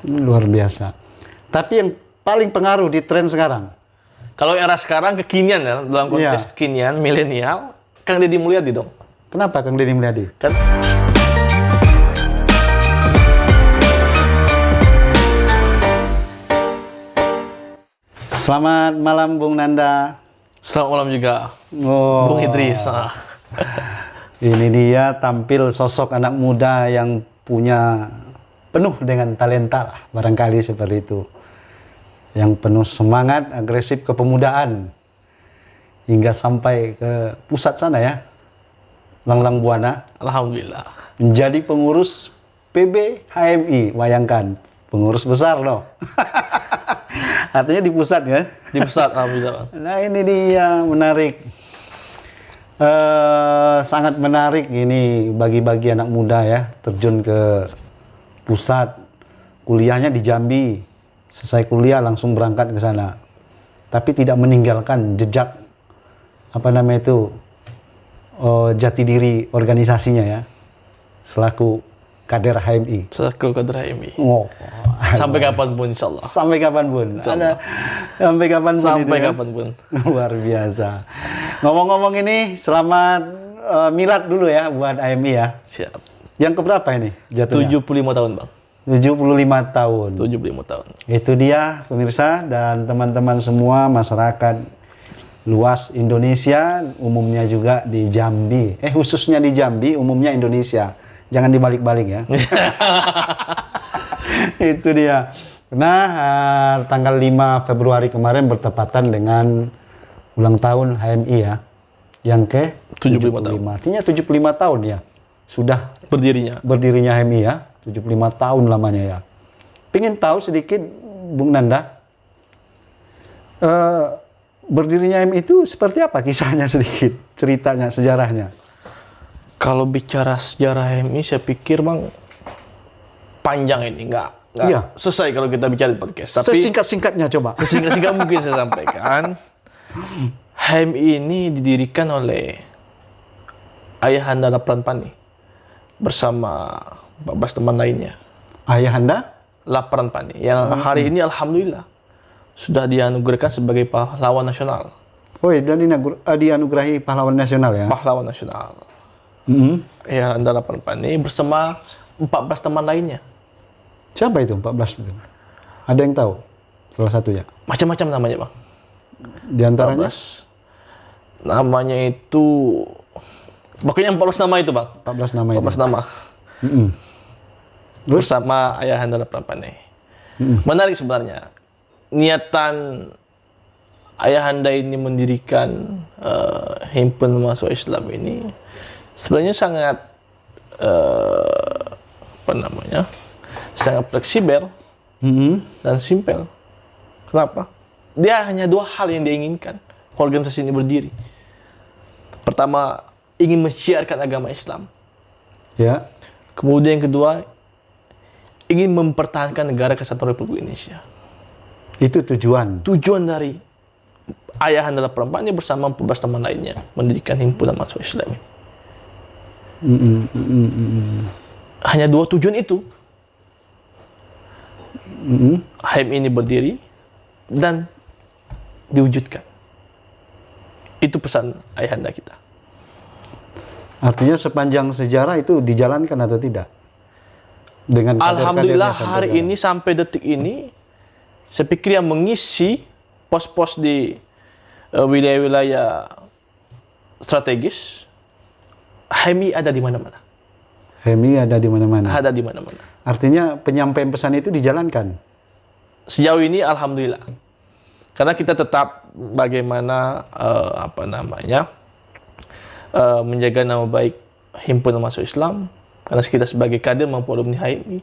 Luar biasa. Tapi yang paling pengaruh di tren sekarang? Kalau era sekarang kekinian ya, dalam konteks kekinian, milenial, Kang Deddy Mulyadi dong. Kenapa Kang Deddy Mulyadi? Kan Selamat malam Bung Nanda. selamat malam juga, Oh, Bung Idris. ini dia tampil sosok anak muda yang punya penuh dengan talenta lah, barangkali seperti itu. Yang penuh semangat, agresif, kepemudaan. Hingga sampai ke pusat sana ya, Langlang Buana. Alhamdulillah. Menjadi pengurus PB HMI, bayangkan. Pengurus besar loh. Artinya di pusat ya. Di pusat, alhamdulillah. Nah ini dia menarik. Sangat menarik ini bagi anak muda ya, terjun ke pusat, kuliahnya di Jambi, selesai kuliah langsung berangkat ke sana, tapi tidak meninggalkan jejak jati diri organisasinya ya, selaku kader HMI. Selaku kader HMI. Oh, Sampai kapanpun, insya Allah. sampai kapanpun. Insya Allah. Sampai kapanpun. Sampai itu ya? kapanpun. Luar biasa. Ngomong-ngomong ini, selamat milad dulu ya buat HMI ya. Siap. Yang keberapa ini jatuhnya? 75 tahun, Bang. 75 tahun. 75 tahun. Itu dia pemirsa dan teman-teman semua masyarakat luas Indonesia, umumnya juga di Jambi. Khususnya di Jambi, umumnya Indonesia. Jangan dibalik-balik ya. Itu dia. Nah, tanggal 5 Februari kemarin bertepatan dengan ulang tahun HMI ya. Yang ke 75 tahun. Artinya 75 tahun ya. Sudah berdirinya HMI ya. 75 tahun lamanya ya. Pengen tahu sedikit Bung Nanda. Berdirinya HMI itu seperti apa kisahnya sedikit, ceritanya, sejarahnya? Kalau bicara sejarah HMI, saya pikir Bang panjang ini, nggak Iya. selesai kalau kita bicara di podcast. Tapi Sesingkat-singkatnya coba. sesingkat-singkat mungkin saya sampaikan. HMI ini didirikan oleh Ayahanda Lapran Pani bersama 14 teman lainnya. Ayahanda? Lapran Pani yang hari ini alhamdulillah sudah dianugerahkan sebagai pahlawan nasional. Oh iya, dan dianugerahi pahlawan nasional ya? Pahlawan nasional. Mm-hmm. Ayahanda Lapran Pani bersama 14 teman lainnya. Siapa itu 14 itu? Ada yang tahu? Salah satunya? Macam-macam namanya, Bang. Di antaranya? 14. Namanya itu pokoknya 14 nama itu, Bang. 14 nama 14 itu? nama. Mm-mm. Terus? Bersama Ayahanda Lapran Pani. Menarik sebenarnya. Niatan Ayahanda ini mendirikan himpunan mahasiswa Islam ini sebenarnya sangat sangat fleksibel dan simpel. Kenapa? Dia hanya dua hal yang dia inginkan organisasi ini berdiri. Pertama, ingin mensiarkan agama Islam. Ya. Kemudian yang kedua, ingin mempertahankan negara kesatuan Republik Indonesia. Itu tujuan. Tujuan dari Ayahanda Lapran Pani bersama 14 teman lainnya mendirikan himpunan mahasiswa Islam ini. Hanya dua tujuan itu. HMI ini berdiri dan diwujudkan. Itu pesan Ayahanda kita. Artinya sepanjang sejarah itu dijalankan atau tidak? Dengan Alhamdulillah hari ini sampai detik ini, saya pikir yang mengisi pos-pos di wilayah-wilayah strategis, HMI ada di mana-mana. HMI ada di mana-mana. Ada di mana-mana. Artinya penyampaian pesan itu dijalankan. Sejauh ini alhamdulillah. Karena kita tetap bagaimana menjaga nama baik himpunan mahasiswa Islam, karena kita sebagai kader mampu alumni HMI.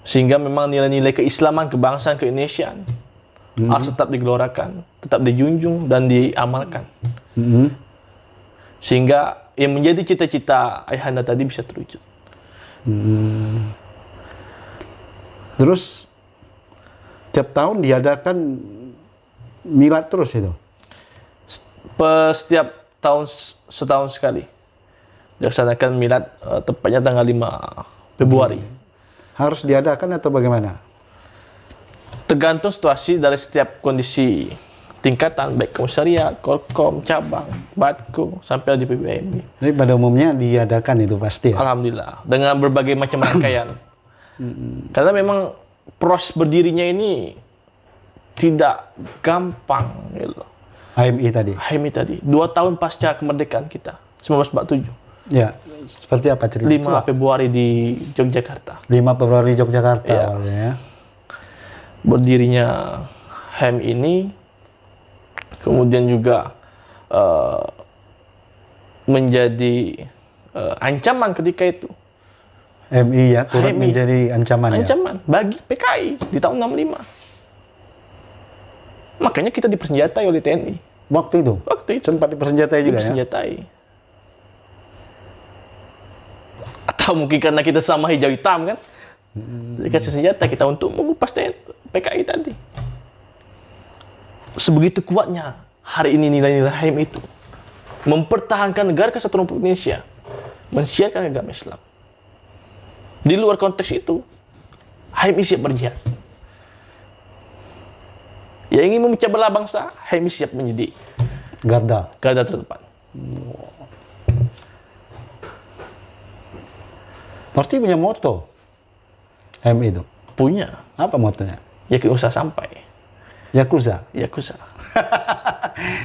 Sehingga memang nilai-nilai keislaman, kebangsaan, keindonesiaan harus tetap digelorakan, tetap dijunjung dan diamalkan. Sehingga yang menjadi cita-cita Ayahanda tadi bisa terwujud. Terus tiap tahun diadakan milad terus itu? Setiap tahun, setahun sekali dilaksanakan milad, tepatnya tanggal 5 Februari. Harus diadakan atau bagaimana? Tergantung situasi dari setiap kondisi tingkatan, baik komisariat, korkom, cabang, batko, sampai di PBMI. Jadi pada umumnya diadakan itu pasti ya? Alhamdulillah, dengan berbagai macam rangkaian. Karena memang proses berdirinya ini tidak gampang. Gitu. HMI tadi? HMI tadi, 2 tahun pasca kemerdekaan kita, 1947. Ya, seperti apa cerita? 5 Februari di Yogyakarta. 5 Februari Yogyakarta Ya. awalnya ya. Berdirinya HMI ini, kemudian juga menjadi ancaman ketika itu. HMI ya, turut HMI. menjadi ancaman ya? Ancaman bagi PKI di tahun 65. Makanya kita dipersenjatai oleh TNI. Waktu itu? Waktu itu Sempat dipersenjatai juga ya? dipersenjatai. Atau mungkin karena kita sama hijau hitam kan? Dikasih senjata kita untuk mengupas PKI tadi. Sebegitu kuatnya hari ini nilai-nilai HMI itu. Mempertahankan negara kesatuan Republik Indonesia. Mensiarkan agama Islam. Di luar konteks itu, HMI siap berjihad. Yang ingin memecah belah bangsa, HMI siap menjadi garda terdepan. Berarti punya moto HMI itu? Punya. Apa motonya? Yakin usaha sampai. Yakuza? Yakuza.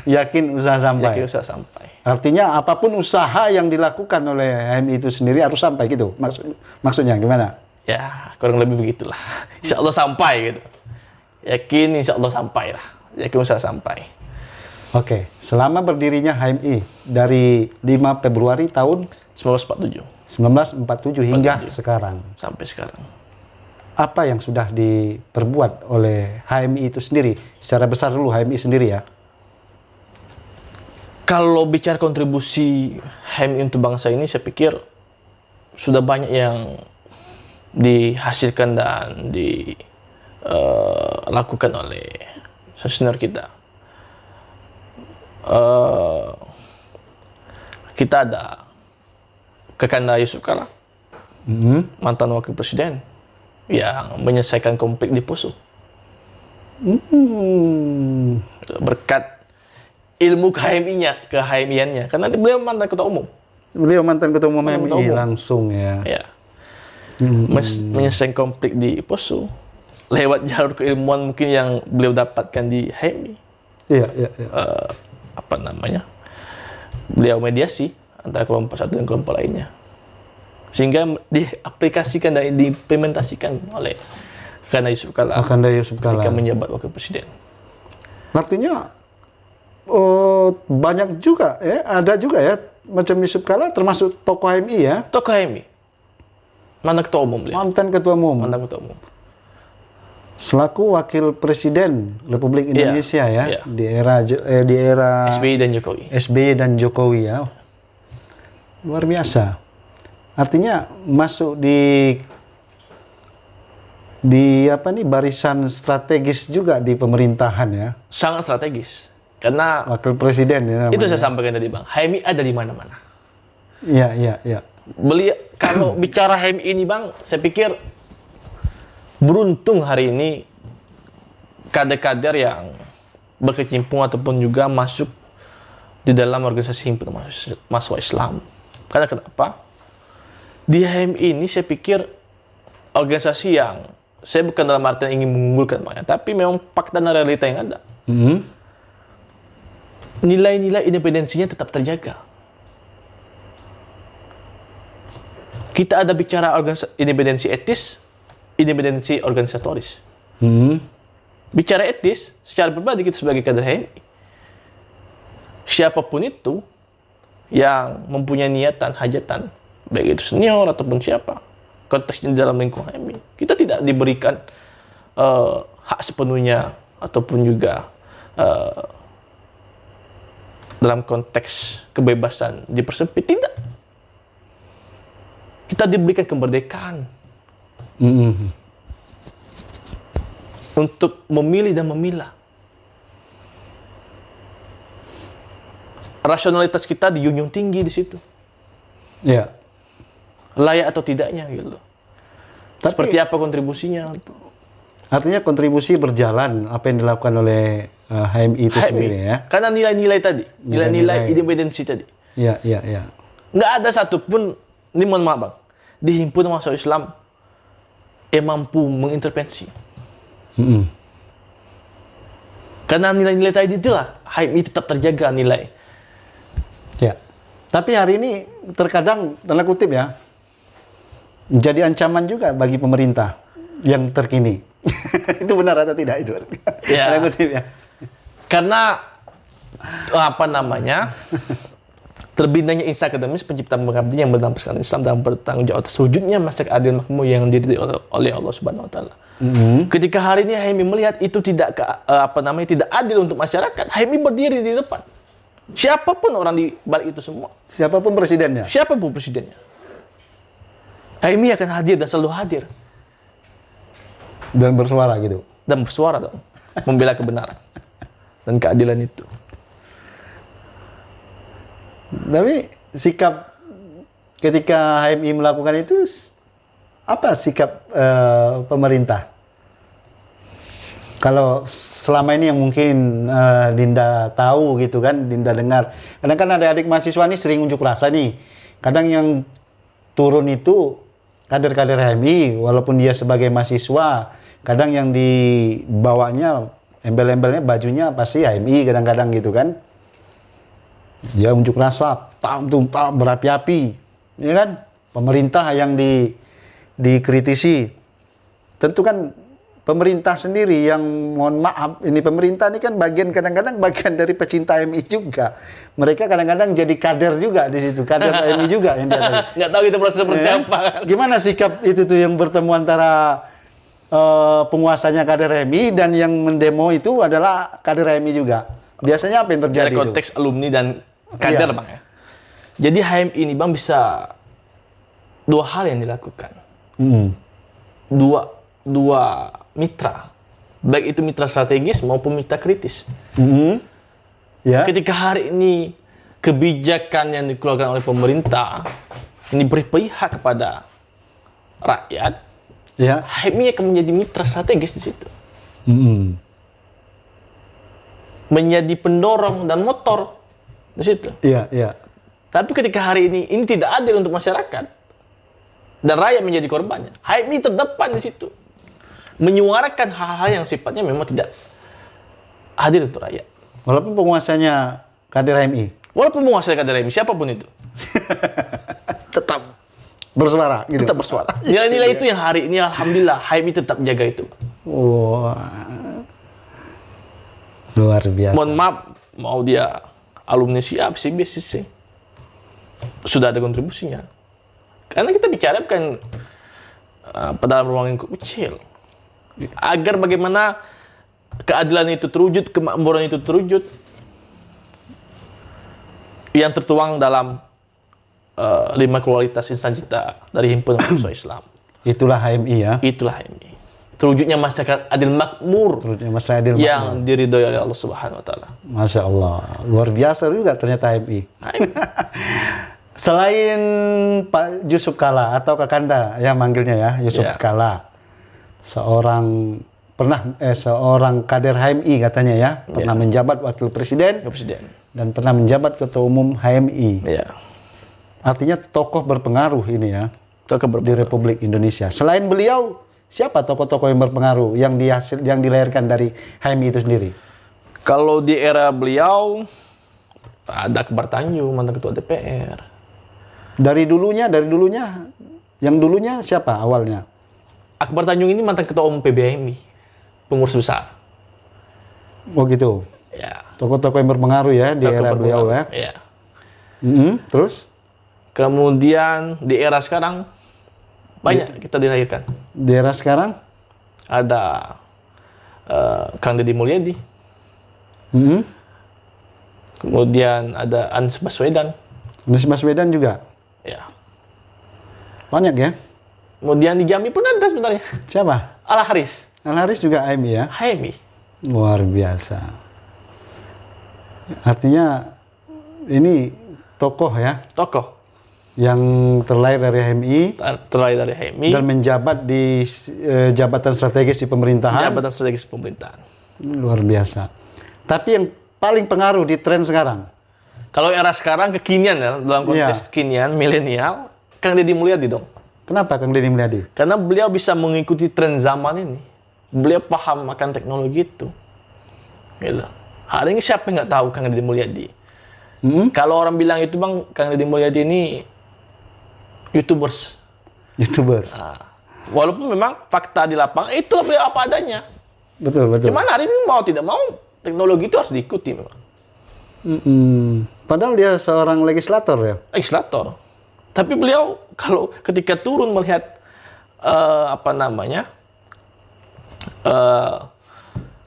Yakin usaha sampai? Yakin usaha sampai. Artinya apapun usaha yang dilakukan oleh HMI itu sendiri harus sampai gitu? Maksudnya gimana? Ya, kurang lebih begitulah. Insya Allah sampai gitu. Yakin insya Allah sampai lah. Yakin usaha sampai. Oke, selama berdirinya HMI dari 5 Februari tahun 1947 1947 hingga 47. sekarang, sampai sekarang. apa yang sudah diperbuat oleh HMI itu sendiri? Secara besar dulu HMI sendiri ya. Kalau bicara kontribusi HMI untuk bangsa ini, saya pikir sudah banyak yang dihasilkan dan dilakukan oleh senior kita. Kita ada Kakanda Yusuf Kala, mantan wakil presiden yang menyelesaikan konflik di Poso. Berkat ilmu KHMI-nya, karena beliau mantan ketua umum. Beliau mantan ketua umum Mantan ketua HMI umum. langsung ya. Ya. Menyelesaikan konflik di Poso lewat jalur keilmuan mungkin yang beliau dapatkan di HMI. Iya, iya, iya. Beliau mediasi antara kelompok satu dan kelompok lainnya, sehingga diaplikasikan dan diimplementasikan oleh Kakanda Yusuf Kala Kakanda Yusuf Kala. ketika menjabat wakil presiden. Artinya banyak juga ya, ada juga ya macam Yusuf Kala termasuk tokoh HMI ya. Tokoh HMI, mantan ketua umum beliau. Mantan ketua umum. Mantan ketua umum. Selaku wakil presiden Republik Indonesia ya, iya. di era SBY dan Jokowi. SBY dan Jokowi ya. Luar biasa. Artinya masuk di barisan strategis juga di pemerintahan ya. Sangat strategis. Karena Wakil presiden ya namanya. itu saya sampaikan tadi, Bang. HMI ada di mana-mana. Iya, iya, iya. Beliau kalau bicara HMI ini, Bang, saya pikir beruntung hari ini kader-kader yang berkecimpung ataupun juga masuk di dalam organisasi himpunan mahasiswa Islam. Karena kenapa? Di HMI ini saya pikir organisasi yang saya bukan dalam artian ingin mengunggulkan, tapi memang fakta dan realita yang ada. Nilai-nilai independensinya tetap terjaga. Kita ada bicara independensi etis, independensi organisatoris. Bicara etis, secara pribadi kita sebagai kader HMI, siapapun itu yang mempunyai niatan, hajatan, baik itu senior ataupun siapa, konteksnya di dalam lingkungan HMI, kita tidak diberikan hak sepenuhnya ataupun juga dalam konteks kebebasan dipersempit, tidak. Kita diberikan kemerdekaan untuk memilih dan memilah. Rasionalitas kita dijunjung tinggi di situ. Iya. Layak atau tidaknya gitu. Seperti apa kontribusinya? Artinya kontribusi berjalan apa yang dilakukan oleh HMI itu sendiri ya. Karena nilai-nilai tadi, nilai-nilai independensi tadi. Iya, iya, iya. Nggak ada satupun, ini mohon maaf Bang, di himpunan mahasiswa Islam yang mampu mengintervensi. Karena nilai-nilai tadi itulah HMI tetap terjaga nilai. Ya. Tapi hari ini terkadang tanda kutip ya, jadi ancaman juga bagi pemerintah yang terkini. Itu benar atau tidak itu? Ya. Tanda kutip ya. Karena apa namanya? Terbitnya Insa Akademis Penciptaan Pengabdian yang berdasarkan Islam dalam bertanggung jawab atas wujudnya masyarakat adil makmur yang diridhoi oleh Allah Subhanahu wa taala. Ketika hari ini HMI melihat itu tidak tidak adil untuk masyarakat, HMI berdiri di depan. Siapapun orang di balik itu semua. Siapapun presidennya. Siapapun presidennya. HMI akan hadir dan selalu hadir. Dan bersuara gitu. Dan bersuara dong. Membela kebenaran. Dan keadilan itu. Tapi sikap ketika HMI melakukan itu, apa sikap pemerintah? Kalau selama ini yang mungkin Dinda tahu gitu kan, Dinda dengar. Kadang kan adik-adik mahasiswa ini sering unjuk rasa nih. Kadang yang turun itu kader-kader HMI, walaupun dia sebagai mahasiswa, kadang yang dibawanya, embel-embelnya, bajunya pasti HMI kadang-kadang gitu kan. Dia unjuk rasa, berapi-api, ya kan? Pemerintah yang dikritisi. Tentu kan pemerintah sendiri yang, mohon maaf, ini pemerintah ini kan kadang-kadang bagian dari pecinta HMI juga. Mereka kadang-kadang jadi kader juga di situ, kader HMI juga yang dia tadi. Nggak tahu itu proses seperti apa. Gimana sikap itu tuh yang bertemu antara penguasanya kader HMI dan yang mendemo itu adalah kader HMI juga? Biasanya apa yang terjadi? Dari konteks alumni dan kader, Bang ya. Jadi HMI ini Bang bisa dua hal yang dilakukan. Dua mitra. Baik itu mitra strategis maupun mitra kritis. Ya. Ketika hari ini kebijakan yang dikeluarkan oleh pemerintah ini berpihak kepada rakyat, ya, HMI akan menjadi mitra strategis di situ. Menjadi pendorong dan motor di situ. Iya, iya. Tapi ketika hari ini tidak adil untuk masyarakat dan rakyat menjadi korbannya, HMI terdepan di situ. Menyuarakan hal-hal yang sifatnya memang tidak adil untuk rakyat. Walaupun penguasanya kader HMI. Walaupun penguasanya kader HMI, siapapun itu. Tetap bersuara gitu. Tetap bersuara. Nilai-nilai itu yang hari ini alhamdulillah HMI tetap jaga itu. Luar biasa. Mohon maaf, mau dia alumni siap, CBCC, sudah ada kontribusinya. Karena kita bicara bukan pada ruang lingkup kecil. Agar bagaimana keadilan itu terwujud, kemakmuran itu terwujud, yang tertuang dalam 5 kualitas insan cita dari himpunan mahasiswa Islam. Itulah HMI ya. Itulah HMI. Terwujudnya masyarakat adil makmur. Terwujudnya masyarakat adil makmur yang diridhoi oleh Allah Subhanahu wa taala. Masya Allah. Luar biasa juga ternyata HMI. Selain Pak Yusuf Kala atau Kakanda ya manggilnya ya, Yusuf Kala. Seorang kader HMI katanya ya, pernah menjabat wakil presiden dan pernah menjabat ketua umum HMI. Artinya tokoh berpengaruh ini ya, di Republik Indonesia. Selain beliau, siapa tokoh-tokoh yang berpengaruh yang dilahirkan dari HMI itu sendiri? Kalau di era beliau ada Akbar Tanjung, mantan ketua DPR. Dari dulunya yang dulunya siapa awalnya? Akbar Tanjung ini mantan ketua umum PBMI, pengurus besar. Oh gitu. Ya. Tokoh-tokoh yang berpengaruh ya di era beliau ya. Ya. Terus? Kemudian di era sekarang banyak kita dilahirkan. Di era sekarang? Ada Kang Deddy Mulyadi. Kemudian ada Anies Baswedan. Anies Baswedan juga? Ya. Banyak ya? Kemudian di Jambi pun ada sebenarnya. Siapa? Al Haris. Al Haris juga HMI ya? HMI. Luar biasa. Artinya ini tokoh ya? Tokoh. Yang terlahir dari HMI terlahir dari HMI, dan menjabat di jabatan strategis di pemerintahan. jabatan strategis pemerintahan. Luar biasa. Tapi yang paling pengaruh di tren sekarang. Kalau era sekarang kekinian ya, dalam konteks Iya. kekinian, milenial, Kang Deddy Mulyadi dong. Kenapa Kang Deddy Mulyadi? Karena beliau bisa mengikuti tren zaman ini. Beliau paham akan teknologi itu. Gitu. Hari ini siapa yang nggak tahu Kang Deddy Mulyadi? Kalau orang bilang itu bang, Kang Deddy Mulyadi ini YouTubers. Nah, walaupun memang fakta di lapangan itu beliau apa adanya. Betul, betul. Cuman hari ini mau tidak mau teknologi itu harus diikuti memang. Padahal dia seorang legislator ya. Legislator. Tapi beliau kalau ketika turun melihat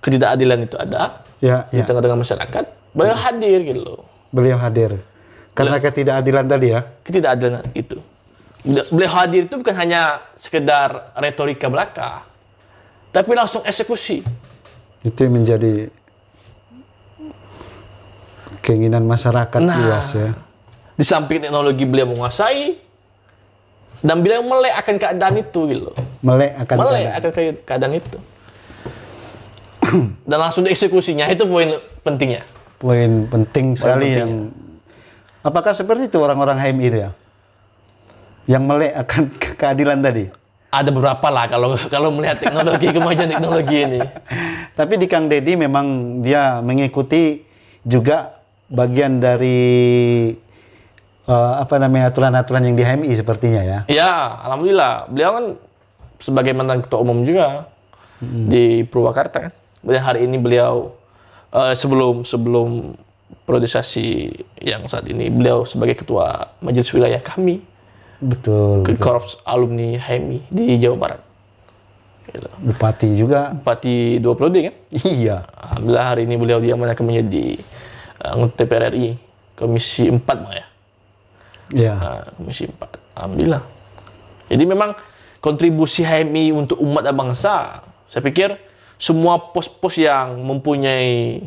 ketidakadilan itu ada Ya, di ya. tengah-tengah masyarakat, beliau hadir gitu loh. Beliau hadir. Karena ketidakadilan tadi ya. Ketidakadilan itu. Beliau hadir itu bukan hanya sekedar retorika belaka, tapi langsung eksekusi. Itu yang menjadi keinginan masyarakat luas ya. Di samping teknologi beliau menguasai, dan beliau melek akan keadaan itu gitu loh. Melek akan Melek keadaan. akan keadaan itu. Dan langsung dieksekusinya, itu poin pentingnya. Poin penting sekali pentingnya. yang apakah seperti itu orang-orang HMI itu ya? Yang melek akan keadilan tadi. Ada beberapa lah kalau melihat teknologi, kemajuan teknologi ini. Tapi di Kang Deddy memang dia mengikuti juga bagian dari aturan-aturan yang di HMI sepertinya ya. Ya, alhamdulillah. Beliau kan sebagai mantan ketua umum juga di Purwakarta kan. Dan hari ini beliau sebelum priorisasi yang saat ini beliau sebagai ketua majelis wilayah kami. Betul. Ke Korps Alumni HMI di Jawa Barat. Gitu. Bupati juga. Bupati 2 periode kan? Iya. Alhamdulillah hari ini beliau diamanahkan menjadi anggota DPR RI Komisi 4 Bang ya. Iya. Komisi 4. Alhamdulillah. Jadi memang kontribusi HMI untuk umat dan bangsa, saya pikir semua pos-pos yang mempunyai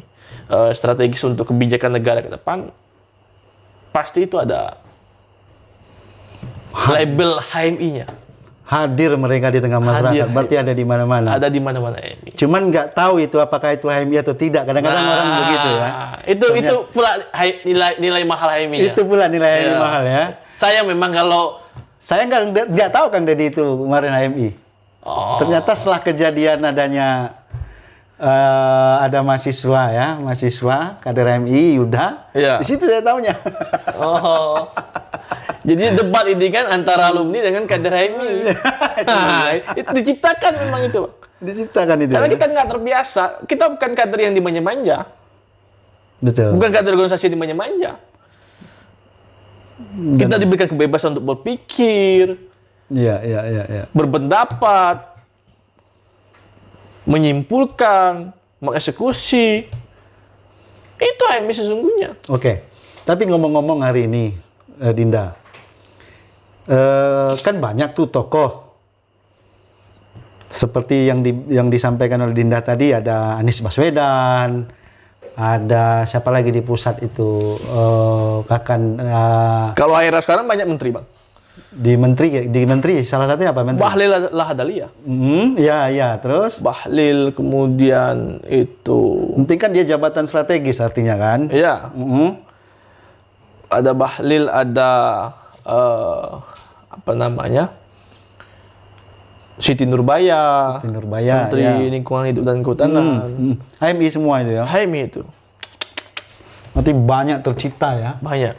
strategis untuk kebijakan negara ke depan, pasti itu ada label HMI-nya. Hadir mereka di tengah masyarakat. Hadir. Berarti ada di mana-mana. Ada di mana-mana HMI. Cuman nggak tahu itu apakah itu HMI atau tidak. Kadang-kadang orang begitu ya. Itu pula nilai mahal HMI-nya. Itu pula nilai HMI Iya. mahal ya. Saya memang kalau Saya nggak tahu Kang Deddy itu kemarin HMI. Ternyata setelah kejadian adanya ada mahasiswa kader HMI Yuda. Iya. Di situ saya tahunya. Oh. Jadi debat ini kan antara alumni dengan kader HMI. Itu diciptakan memang itu, Bang. Diciptakan itu. Karena ya? kita nggak terbiasa. Kita bukan kader yang dimanja-manja. Betul. Bukan kader organisasi yang dimanja-manja. Kita diberikan kebebasan untuk berpikir, Iya. berpendapat, menyimpulkan, mengeksekusi. Itu HMI sesungguhnya. Oke. Tapi ngomong-ngomong hari ini, Dinda, kan banyak tuh tokoh seperti yang disampaikan oleh Dinda tadi, ada Anies Baswedan, ada siapa lagi di pusat itu, Kalau era sekarang banyak menteri, Bang. di menteri salah satunya apa menteri? Bahlil Lahadalia. Ya, terus Bahlil, kemudian itu... penting kan dia jabatan strategis artinya kan? Ya, ada Bahlil, ada Siti Nurbaya, Menteri Lingkungan Hidup dan Kehutanan. HMI semua itu ya? HMI itu. Berarti banyak tercipta ya? Banyak.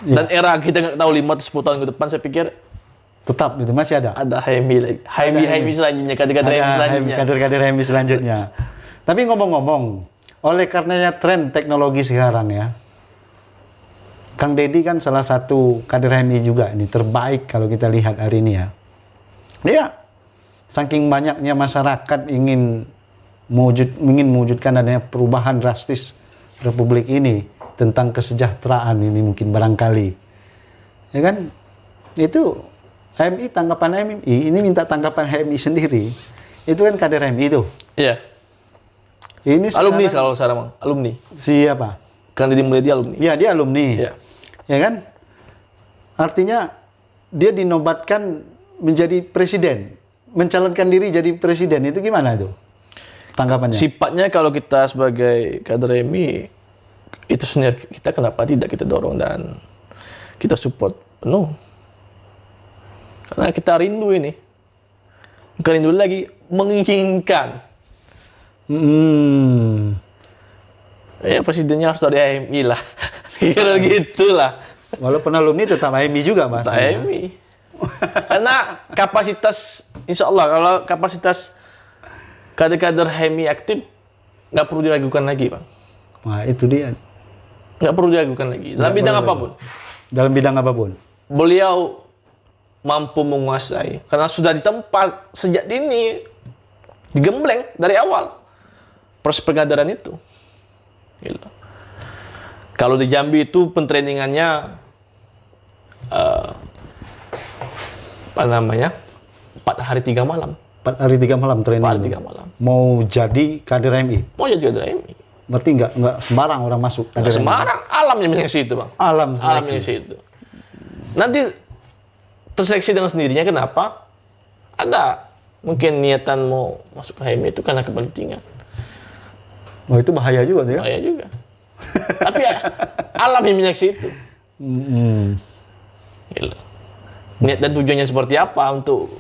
Dan era kita nggak tahu 5-10 tahun ke depan, saya pikir Tetap itu masih ada? ada HMI lagi. HMI selanjutnya, kader-kader HMI selanjutnya. Kader-kader HMI selanjutnya. Tapi ngomong-ngomong, oleh karenanya tren teknologi sekarang ya, Kang Deddy kan salah satu kader HMI juga, ini terbaik kalau kita lihat hari ini ya. Iya, saking banyaknya masyarakat ingin mewujudkan adanya perubahan drastis Republik ini tentang kesejahteraan ini mungkin barangkali. Ya kan? Itu HMI, tanggapan HMI, ini minta tanggapan HMI sendiri. Itu kan kader HMI itu. Iya. Ini Alumni sekarang- kalau sekarang, Bang. Alumni. Siapa? Kang Deddy Mulyadi alumni. Ya, dia alumni. Iya. Ya kan? artinya dia dinobatkan menjadi presiden, mencalonkan diri jadi presiden, itu gimana itu tanggapannya? Sifatnya kalau kita sebagai kader HMI, itu sendiri kita kenapa tidak kita dorong dan kita support penuh. Karena kita rindu ini. Bukan rindu lagi, menginginkan. Ya presidennya harus dari HMI lah. Kira gitulah. Walaupun alumni tetap HMI juga, Mas. HMI. Karena kapasitas, insya Allah, kalau kapasitas kader-kader HMI aktif, nggak perlu diragukan lagi, Bang. Wah, itu dia. Nggak perlu diragukan lagi. Dalam bidang apapun. Dalam bidang apapun. Beliau mampu menguasai. Karena sudah ditempa sejak dini. Digembleng dari awal. Proses pengadaran itu. Gila. Kalau di Jambi itu pentrainingannya apa namanya? 4 hari 3 malam. 4 hari 3 malam training. 4 hari 3 malam. Mau jadi kader HMI. Mau jadi kader HMI. Berarti nggak sembarang orang masuk kader HMI. Sembarang alamnya menyeleksi itu, Bang. Alam Alamnya seleksi. itu. Nanti terseleksi dengan sendirinya, kenapa? Ada mungkin niatan mau masuk ke HMI itu karena kepentingan. Oh, itu bahaya juga tuh ya. Bahaya juga. Tapi ya, alam yang menyeleksi itu. Gila. Niat dan tujuannya seperti apa untuk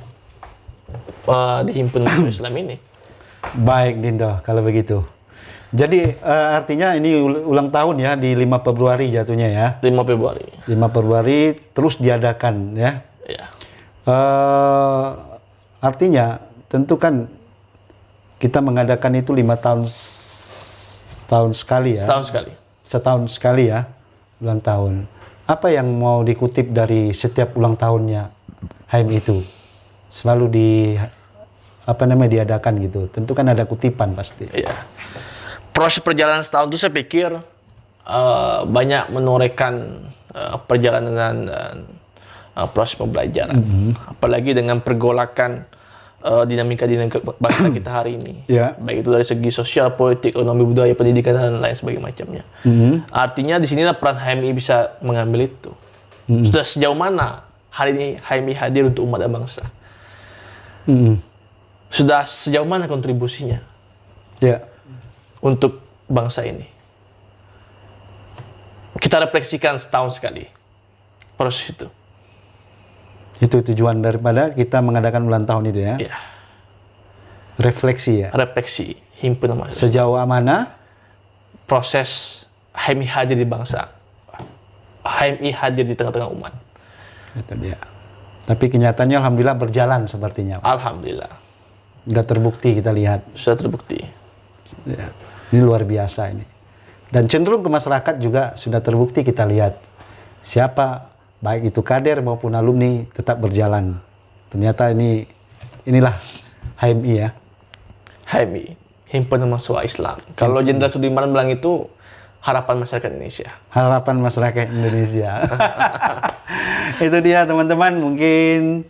dihimpun Islam ini? Baik, Dinda, kalau begitu. Jadi artinya ini ulang tahun ya, di 5 Februari jatuhnya ya. 5 Februari. 5 Februari terus diadakan ya. Ya. Artinya tentu kan kita mengadakan itu 5 tahun setahun sekali ya. Setahun sekali ya ulang tahun. Apa yang mau dikutip dari setiap ulang tahunnya HMI itu? Selalu diadakan gitu. Tentu kan ada kutipan pasti. Iya. Proses perjalanan setahun itu saya pikir banyak menorehkan perjalanan dan proses pembelajaran. Apalagi dengan pergolakan dinamika bangsa kita hari ini. Yeah. Baik itu dari segi sosial, politik, ekonomi, budaya, pendidikan, dan lain sebagainya macamnya. Artinya di sinilah peran HMI bisa mengambil itu. Sudah sejauh mana hari ini HMI hadir untuk umat dan bangsa? Sudah sejauh mana kontribusinya? Ya. Untuk bangsa ini. Kita refleksikan setahun sekali proses itu. Itu tujuan daripada kita mengadakan ulang tahun itu ya. Ya. Refleksi ya. Refleksi himpunan mahasiswa. Sejauh mana Proses HMI hadir di bangsa. HMI hadir di tengah-tengah umat. itu dia. Tapi kenyataannya alhamdulillah berjalan sepertinya. Alhamdulillah. Sudah terbukti kita lihat. Sudah terbukti. Ya. Ini luar biasa ini. Dan cenderung ke masyarakat juga sudah terbukti kita lihat. Siapa baik itu kader maupun alumni tetap berjalan. Ternyata inilah HMI ya. HMI, Himpunan Mahasiswa Islam. Kalau Jenderal Sudirman bilang itu harapan masyarakat Indonesia. Harapan masyarakat Indonesia. Itu dia teman-teman, mungkin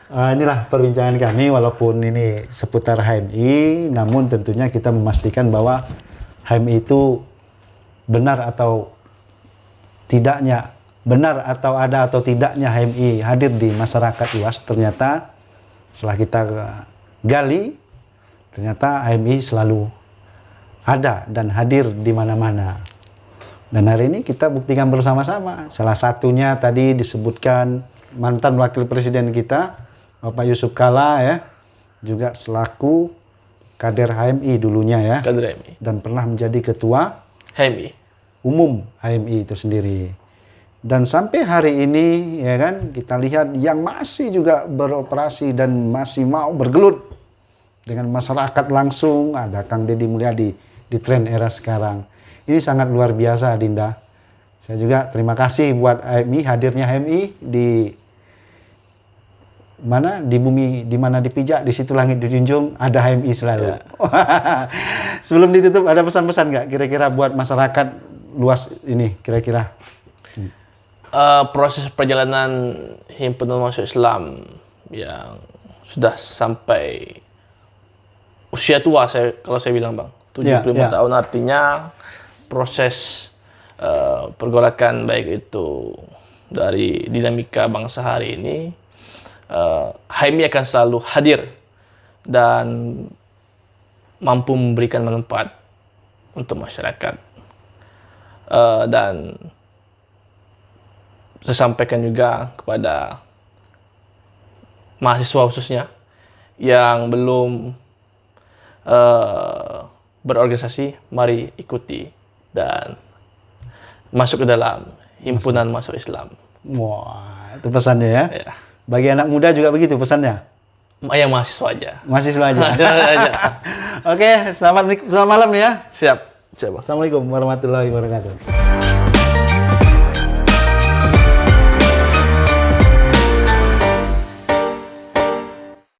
inilah perbincangan kami walaupun ini seputar HMI, namun tentunya kita memastikan bahwa HMI itu benar atau tidaknya HMI hadir di masyarakat luas. Ternyata setelah kita gali, ternyata HMI selalu ada dan hadir di mana-mana. Dan hari ini kita buktikan bersama-sama. Salah satunya tadi disebutkan mantan wakil presiden kita, Bapak Yusuf Kalla ya, juga selaku kader HMI dulunya ya. Kader HMI. Dan pernah menjadi ketua HMI. umum HMI itu sendiri. Dan sampai hari ini ya kan kita lihat yang masih juga beroperasi dan masih mau bergelut dengan masyarakat langsung, ada Kang Deddy Mulyadi di tren era sekarang. Ini sangat luar biasa, Dinda. Saya juga terima kasih buat HMI, hadirnya HMI di mana, di bumi, di mana dipijak, di situ langit dijunjung, ada HMI selalu. Ya. Sebelum ditutup, ada pesan-pesan nggak kira-kira buat masyarakat luas ini kira-kira? Proses perjalanan Himpunan Mahasiswa Islam yang sudah sampai usia tua, kalau saya bilang Bang, 75 tahun, artinya proses pergolakan baik itu dari dinamika bangsa hari ini, HMI akan selalu hadir dan mampu memberikan manfaat untuk masyarakat. Dan saya sampaikan juga kepada mahasiswa khususnya yang belum berorganisasi, mari ikuti dan masuk ke dalam himpunan mahasiswa Islam. Wah, itu pesannya ya. Ya. Bagi anak muda juga begitu pesannya. Yang mahasiswa aja. Mahasiswa aja. Aja. Oke, selamat malam nih ya. Siap. Siap. Assalamualaikum warahmatullahi wabarakatuh.